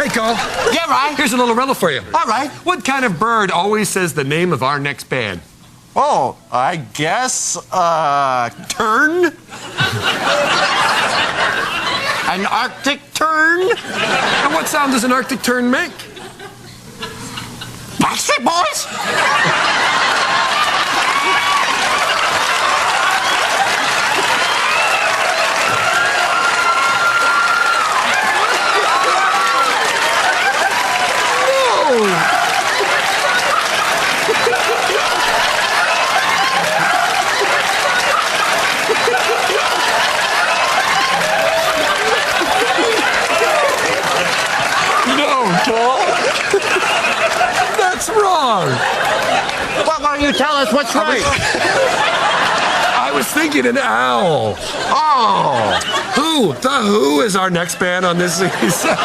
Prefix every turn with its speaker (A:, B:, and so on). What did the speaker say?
A: Hey, Carl.
B: Yeah, right.
A: Here's a little riddle for you.
B: All right.
A: What kind of bird always says the name of our next band?
B: Oh, I guess, tern? An Arctic tern?
A: And what sound does an Arctic tern make?
B: Backstreet Boys?
A: That's wrong.
B: What will you tell us what's right?
A: I was thinking an owl.
B: Oh.
A: Who? The Who is our next band on this season.